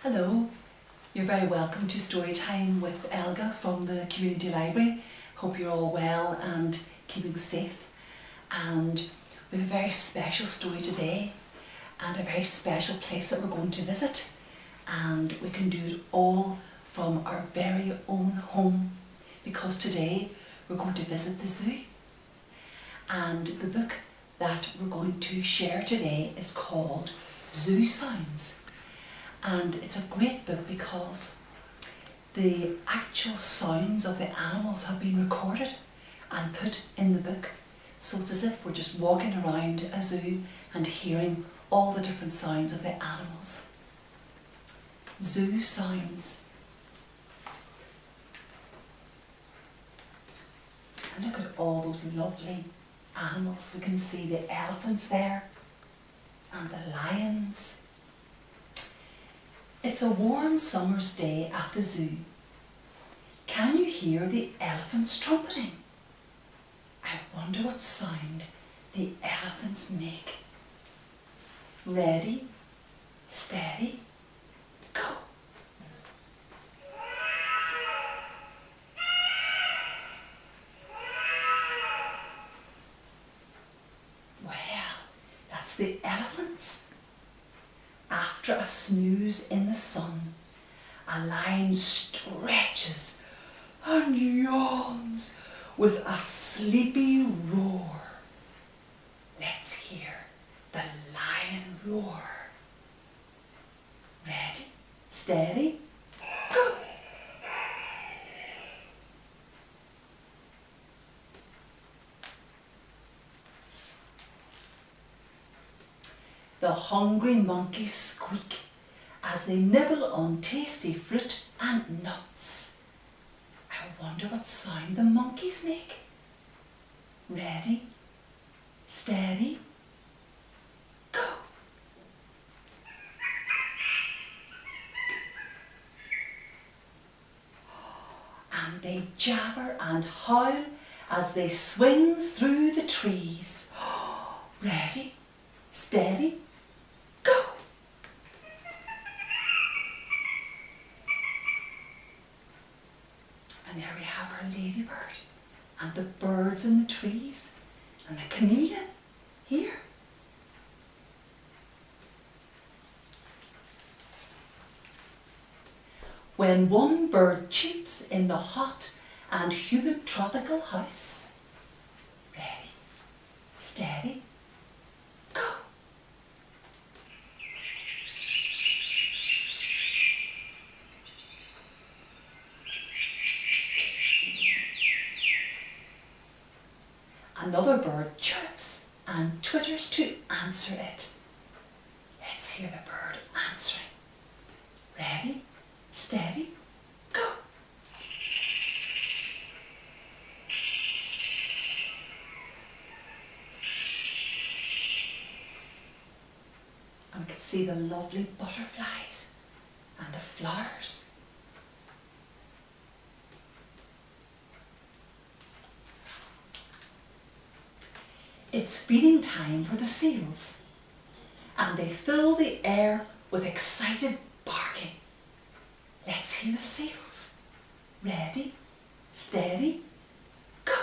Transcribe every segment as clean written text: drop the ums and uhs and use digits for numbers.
Hello, you're very welcome to Storytime with Elga from the Community Library. Hope you're all well and keeping safe. And we have a very special story today and a very special place that we're going to visit. And we can do it all from our very own home because today we're going to visit the zoo. And the book that we're going to share today is called Zoo Sounds. And it's a great book because the actual sounds of the animals have been recorded and put in the book. So it's as if we're just walking around a zoo and hearing all the different sounds of the animals. Zoo Sounds. And look at all those lovely animals. We can see the elephants there and the lions. It's a warm summer's day at the zoo. Can you hear the elephants trumpeting? I wonder what sound the elephants make. Ready, steady, go. Well, that's the elephants. After a snooze in the sun, a lion stretches and yawns with a sleepy roar. Let's hear the lion roar. Ready, steady, go. The hungry monkeys squeak as they nibble on tasty fruit and nuts. I wonder what sound the monkeys make. Ready, steady, go. And they jabber and howl as they swing through the trees. Ready, steady, go. And there we have our ladybird and the birds in the trees and the chameleon here. When one bird cheeps in the hot and humid tropical house. Ready, steady, go. Another bird chirps and twitters to answer it. Let's hear the bird answering. Ready, steady, go. And we can see the lovely butterflies and the flowers. It's feeding time for the seals, and they fill the air with excited barking. Let's hear the seals. Ready, steady, go.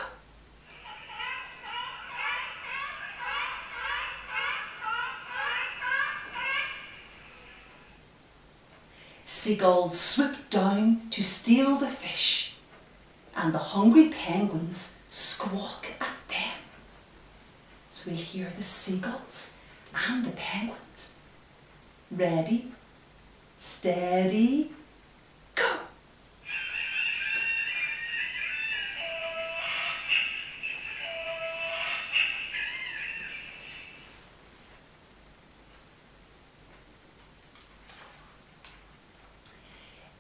Seagulls swoop down to steal the fish, and the hungry penguins squawk at them. So we'll hear the seagulls and the penguins. Ready, steady, go.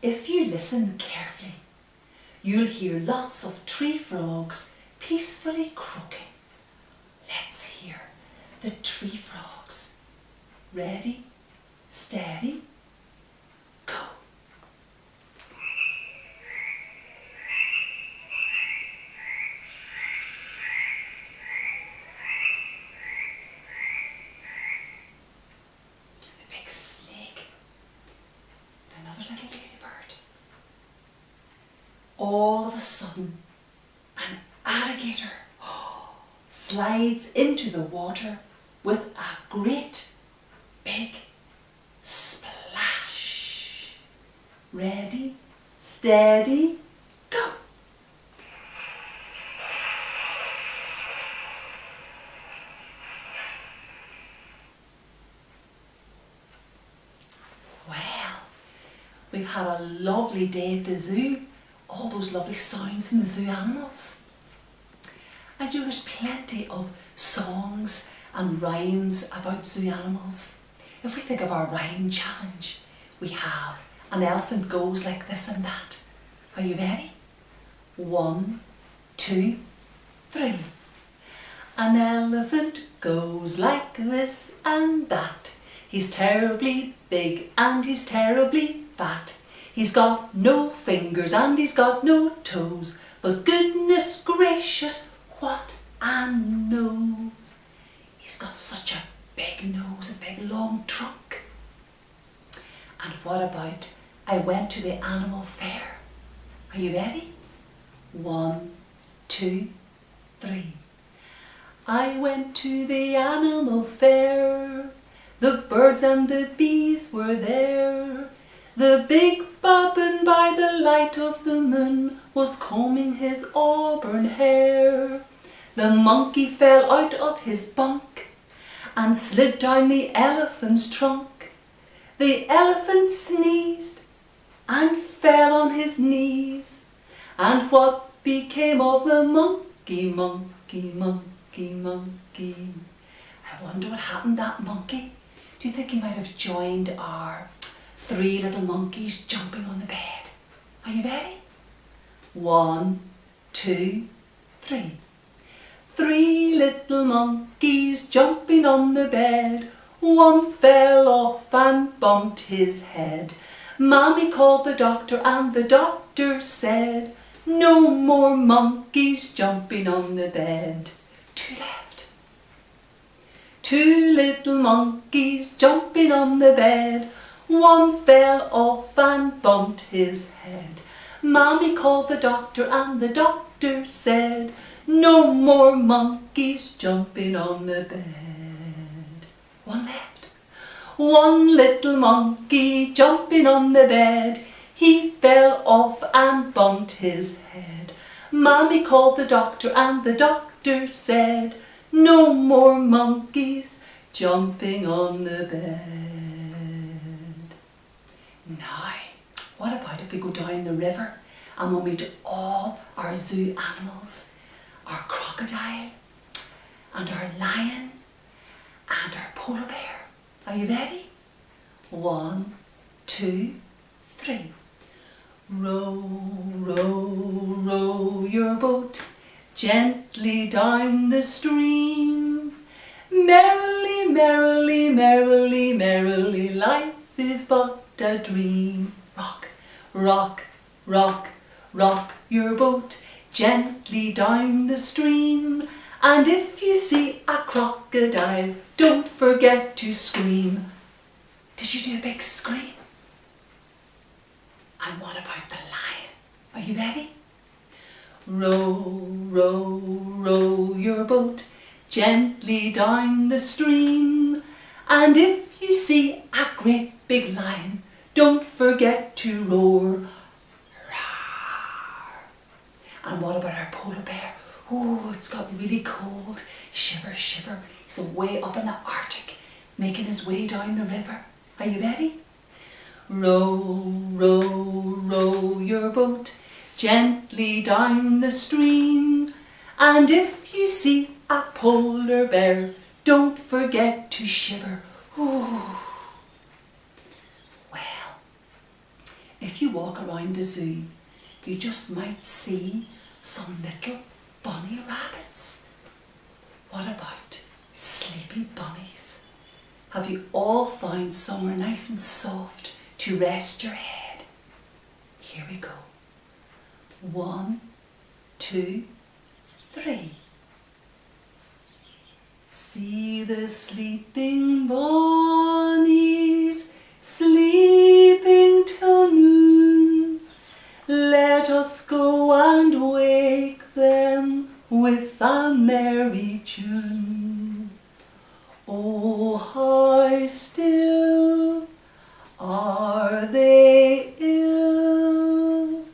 If you listen carefully, you'll hear lots of tree frogs peacefully croaking. Let's hear the tree frogs. Ready, steady, go. The big snake, all of a sudden an alligator slides into the water with a great big splash. Ready, steady, go! Well, we've had a lovely day at the zoo. All those lovely sounds from the zoo animals. And you know, there's plenty of songs and rhymes about zoo animals. If we think of our rhyme challenge, we have an elephant goes like this and that. Are you ready? 1, 2, 3. An elephant goes like this and that. He's terribly big and he's terribly fat. He's got no fingers and he's got no toes, but goodness gracious, what a nose! He's got such a big nose, a big long trunk. And what about, I went to the animal fair? Are you ready? 1, 2, 3. I went to the animal fair. The birds and the bees were there. The big baboon by the light of the moon was combing his auburn hair. The monkey fell out of his bunk and slid down the elephant's trunk. The elephant sneezed and fell on his knees. And what became of the monkey, monkey, monkey, monkey? I wonder what happened to that monkey. Do you think he might have joined our 3 little monkeys jumping on the bed? Are you ready? 1, 2, 3. 3 little monkeys jumping on the bed. One fell off and bumped his head. Mommy called the doctor and the doctor said, no more monkeys jumping on the bed. 2 left. 2 little monkeys jumping on the bed. One fell off and bumped his head. Mommy called the doctor and the doctor said, no more monkeys jumping on the bed. 1 left. 1 little monkey jumping on the bed. He fell off and bumped his head. Mommy called the doctor and the doctor said, no more monkeys jumping on the bed. Now, what about if we go down the river and we'll meet all our zoo animals? Our crocodile and our lion and our polar bear. Are you ready? 1, 2, 3. Row, row, row your boat gently down the stream. Merrily, merrily, merrily, merrily, life is but a dream. Rock, rock, rock, rock your boat gently down the stream. And if you see a crocodile, don't forget to scream. Did you do a big scream? And what about the lion? Are you ready? Row, row, row your boat gently down the stream. And if you see a great big lion, don't forget to roar. Roar. And what about our polar bear? Oh, it's got really cold. Shiver, shiver. He's way up in the Arctic, making his way down the river. Are you ready? Row, row, row your boat gently down the stream. And if you see a polar bear, don't forget to shiver. Ooh. Well, if you walk around the zoo, you just might see some little bunny rabbits. What about sleepy bunnies? Have you all found somewhere nice and soft to rest your head? Here we go. 1, 2, 3. See the sleeping bunnies sleeping till noon. Let us go and wake them with a merry tune. Oh, how still are they ill?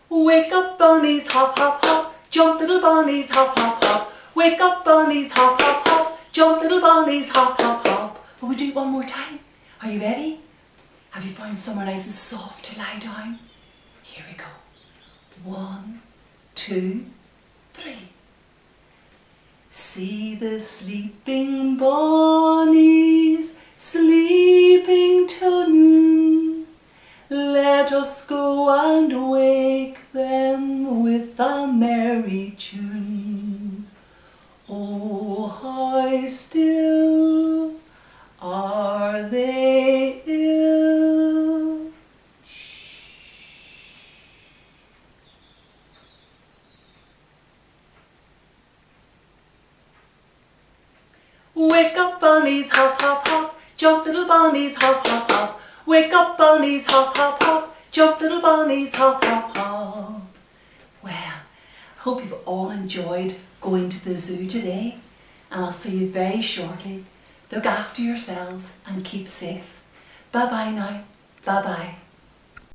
Wake up bunnies, hop, hop, hop, jump little bunnies, hop, hop, hop. Wake up bunnies, hop, hop, hop, jump little bunnies, hop, hop, hop. Will we do it one more time? Are you ready? Have you found somewhere nice and soft to lie down? Here we go. 1, 2, 3. See the sleeping bunnies sleeping till noon. Let us go and wake them with a merry tune. Oh, how still are they ill? Wake up bunnies, hop, hop, hop, jump little bunnies, hop, hop, hop. Wake up bunnies, hop, hop, hop, jump little bunnies, hop, hop, hop. Well, I hope you've all enjoyed going to the zoo today, and I'll see you very shortly. Look after yourselves and keep safe. Bye bye now. Bye bye.